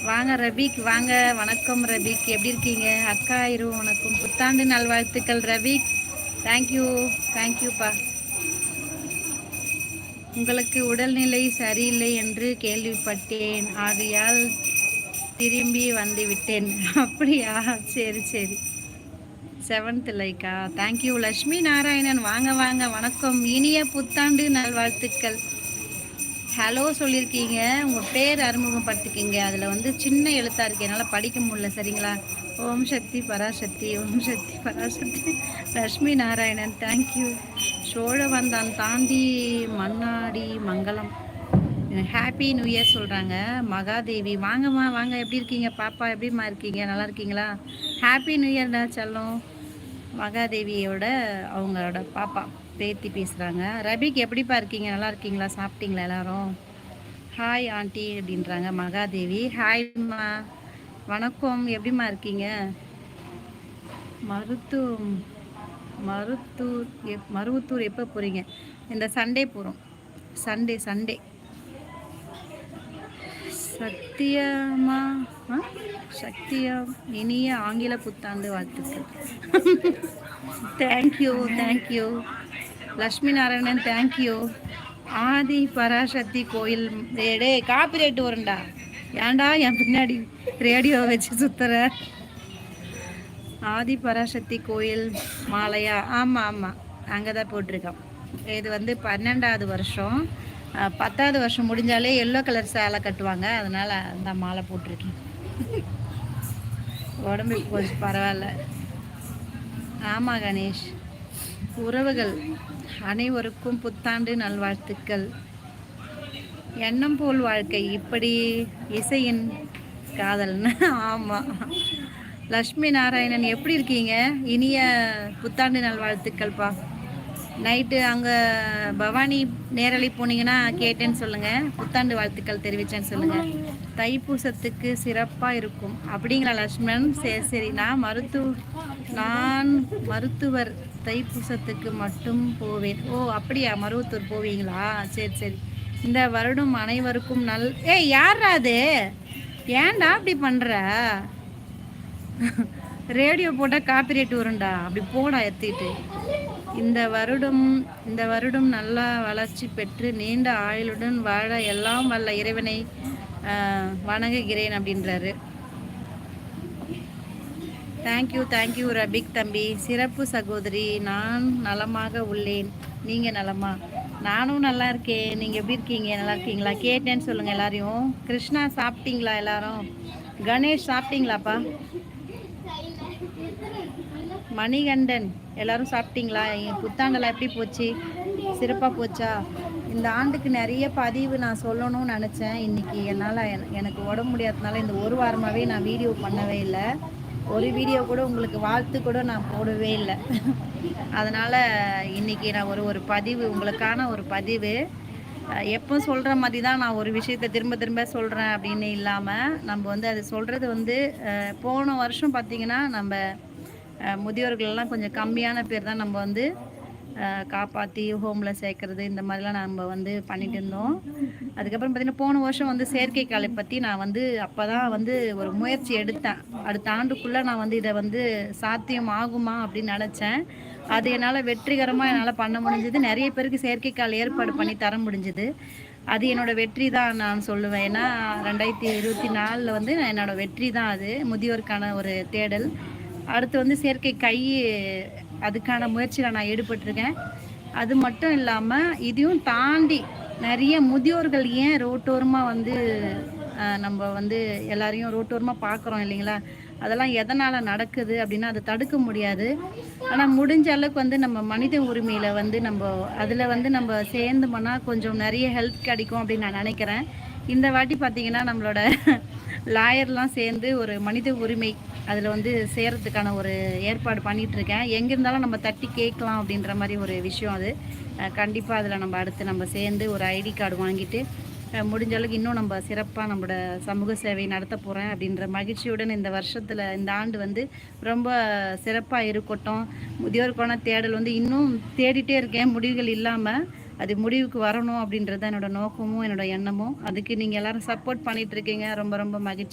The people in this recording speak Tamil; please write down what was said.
வாங்க ரபிக் வாங்க. வணக்கம் ரபிக், எப்படி இருக்கீங்க? அக்கா இரு வணக்கம், புத்தாண்டு நல்வாழ்த்துக்கள் ரபிக். தேங்க்யூ தேங்க்யூப்பா. உங்களுக்கு உடல்நிலை சரியில்லை என்று கேள்விப்பட்டேன், ஆகையால் திரும்பி வந்து விட்டேன். அப்படியா? சரி சரி. Seventh Lyca? Thank you Lakshmi Narayanan. வாங்க வாங்க, வணக்கம், இனிய புத்தாண்டு நல்வாழ்த்துக்கள். ஹலோ சொல்லியிருக்கீங்க, உங்கள் பேர் அறிமுகப்படுத்திக்கிங்க. அதில் வந்து சின்ன எழுத்தாக இருக்கு, என்னால் படிக்க முடியல. சரிங்களா? ஓம் சக்தி பராசக்தி, ஓம் சக்தி பராசக்தி. லக்ஷ்மி நாராயணன் தேங்க்யூ. சோழவந்தான் தாண்டி மன்னாடி மங்களம். ஹாப்பி நியூ இயர் சொல்கிறாங்க. மகாதேவி வாங்கம்மா வாங்க. எப்படி இருக்கீங்க பாப்பா? எப்படிம்மா இருக்கீங்க? நல்லா இருக்கீங்களா? ஹாப்பி நியூ இயர்டா செல்லம். மகாதேவியோட அவங்களோட பாப்பா பேத்தி பேசுகிறாங்க. ரபிக் எப்படிப்பா இருக்கீங்க? நல்லா இருக்கீங்களா? சாப்பிட்டீங்களா எல்லாரும்? ஹாய் ஆண்டி அப்படின்றாங்க மகாதேவி. ஹாய்மா, வணக்கம், எப்படிம்மா இருக்கீங்க? மருவத்தூர் எப்போ போகிறீங்க? இந்த சண்டே போகிறோம். Sunday Sunday. சத்தியமா சக்தியா, இனிய ஆங்கில புத்தாண்டு வாழ்த்துக்கள். Thank you thank you Lakshmi Narayanan thank you. Adi Parasakthi கோயில். டே காப்பிரைட் வரும்டா, ஏன்டா என் பின்னாடி ரேடியோ வச்சு சுத்துற? ஆதி பராசக்தி கோயில் மாலையா? ஆமாம் ஆமாம், அங்கே தான் போட்டிருக்கோம். இது வந்து 12வது வருஷம். 10வது வருஷம் முடிஞ்சாலே எல்லோ கலர் சேலை கட்டுவாங்க, அதனால் அந்த மாலை போட்டிருக்கேன். உடம்பு கொஞ்சம் பரவாயில்ல. ஆமாம் கணேஷ். உறவுகள் அனைவருக்கும் புத்தாண்டு நல்வாழ்த்துக்கள். எண்ணம் போல் வாழ்க்கை, இப்படி இசையின் காதல்னு. ஆமாம். லக்ஷ்மி நாராயணன் எப்படி இருக்கீங்க? இனிய புத்தாண்டு நல்வாழ்த்துக்கள்ப்பா. நைட்டு அங்கே பவானி நேரலை போனீங்கன்னா கேட்டேன்னு சொல்லுங்கள், புத்தாண்டு வாழ்த்துக்கள் தெரிவித்தேன்னு சொல்லுங்கள். தைப்பூசத்துக்கு சிறப்பாக இருக்கும் அப்படிங்களா லக்ஷ்மணன்? சரி சரி. நான் மருத்துவர், தைப்பூசத்துக்கு மட்டும் போவேன். ஓ அப்படியா, மருவத்தூர் போவீங்களா? சரி சரி. இந்த வருடம் அனைவருக்கும் யாரா அது? ஏன்டா அப்படி பண்ணுற? ரேடியோ போட்டால் காப்பிரைட் வரும்டா, அப்படி போடா எத்திட்டு. இந்த வருடம் நல்லா வளர்ச்சி பெற்று நீண்ட ஆயுளுடன் வாழ எல்லாம் வல்ல இறைவனை வணங்குகிறேன் அப்படின்றாரு. தேங்க்யூ தேங்க்யூ ரபிக் தம்பி. சிறப்பு சகோதரி, நான் நலமாக உள்ளேன், நீங்கள் நலமா? நானும் நல்லா இருக்கேன். நீங்கள் எப்படி இருக்கீங்க? நல்லா இருக்கீங்களா? கேட்டேன்னு சொல்லுங்கள் எல்லாரையும். கிருஷ்ணா சாப்பிட்டீங்களா எல்லாரும்? கணேஷ் சாப்பிட்டீங்களாப்பா? மணிகண்டன் எல்லாரும் சாப்பிட்டீங்களா? புத்தாண்டெல்லாம் எப்படி போச்சு? சிறப்பாக போச்சா? இந்த ஆண்டுக்கு நிறைய பதிவு நான் சொல்லணும்னு நினச்சேன். இன்றைக்கி என்னால் எனக்கு உடம்பு முடியாததுனால இந்த ஒரு வாரமாகவே நான் வீடியோ பண்ணவே இல்லை. ஒரு வீடியோ கூட உங்களுக்கு வாழ்த்து கூட நான் போடவே இல்லை. அதனால் இன்றைக்கி நான் ஒரு பதிவு, உங்களுக்கான ஒரு பதிவு. எப்போ சொல்கிற மாதிரி தான் நான் ஒரு விஷயத்தை திரும்ப திரும்ப சொல்கிறேன் அப்படின்னு இல்லாமல், நம்ம வந்து அது சொல்கிறது வந்து போன வருஷம் பார்த்திங்கன்னா நம்ம முதியோர்கள்லாம் கொஞ்சம் கம்மியான பேர் தான் நம்ம வந்து காப்பாற்றி ஹோமில் சேர்க்குறது, இந்த மாதிரிலாம் நம்ம வந்து பண்ணிட்டு இருந்தோம். அதுக்கப்புறம் பார்த்திங்கன்னா போன வருஷம் வந்து செயற்கை காலை பற்றி நான் வந்து அப்போ தான் வந்து ஒரு முயற்சி எடுத்தேன். அடுத்த ஆண்டுக்குள்ளே நான் வந்து இதை வந்து சாத்தியம் ஆகுமா அப்படின்னு நினச்சேன். அது என்னால் வெற்றிகரமாக என்னால் பண்ண முடிஞ்சது. நிறைய பேருக்கு செயற்கைக்கால் ஏற்பாடு பண்ணி தர முடிஞ்சுது. அது என்னோடய வெற்றி தான் நான் சொல்லுவேன். ஏன்னா 2024 வந்து என்னோடய வெற்றி தான் அது, முதியோருக்கான ஒரு தேடல். அடுத்து வந்து செயற்கை கை, அதுக்கான முயற்சியில் நான் ஈடுபட்டிருக்கேன். அது மட்டும் இல்லாமல் இதையும் தாண்டி நிறைய முதியோர்கள் ஏன் ரோட்டோரமாக வந்து நம்ம வந்து எல்லாரையும் ரோட்டோரமாக பார்க்குறோம் இல்லைங்களா? அதெல்லாம் எதனால் நடக்குது அப்படின்னா அதை தடுக்க முடியாது. ஆனால் முடிஞ்ச அளவுக்கு வந்து நம்ம மனித உரிமையில் வந்து நம்ம அதில் வந்து நம்ம சேர்ந்தோம்னா கொஞ்சம் நிறைய ஹெல்ப் கிடைக்கும் அப்படின்னு நான் நினைக்கிறேன். இந்த வாட்டி பார்த்திங்கன்னா நம்மளோட லாயர்லாம் சேர்ந்து ஒரு மனித உரிமை அதில் வந்து சேரத்துக்கான ஒரு ஏற்பாடு பண்ணிகிட்ருக்கேன். எங்கே இருந்தாலும் நம்ம தட்டி கேட்கலாம் அப்படின்ற மாதிரி ஒரு விஷயம் அது. கண்டிப்பாக அதில் நம்ம அடுத்து நம்ம சேர்ந்து ஒரு ஐடி கார்டு வாங்கிட்டு முடிஞ்ச அளவுக்கு இன்னும் நம்ம சிறப்பாக நம்மளோட சமூக சேவை நடத்த போகிறேன் அப்படின்ற மகிழ்ச்சியுடன் இந்த வருஷத்தில் இந்த ஆண்டு வந்து ரொம்ப சிறப்பாக இருக்கட்டும். முதியோருக்கான தேடல் வந்து இன்னும் தேடிட்டே இருக்கேன், முடிவுகள் இல்லாமல். அது முடிவுக்கு வரணும் அப்படின்றது தான் என்னோடய நோக்கமும் என்னோடய எண்ணமும். அதுக்கு நீங்கள் எல்லோரும் சப்போர்ட் பண்ணிகிட்ருக்கீங்க, ரொம்ப ரொம்ப மகிழ்ச்சி.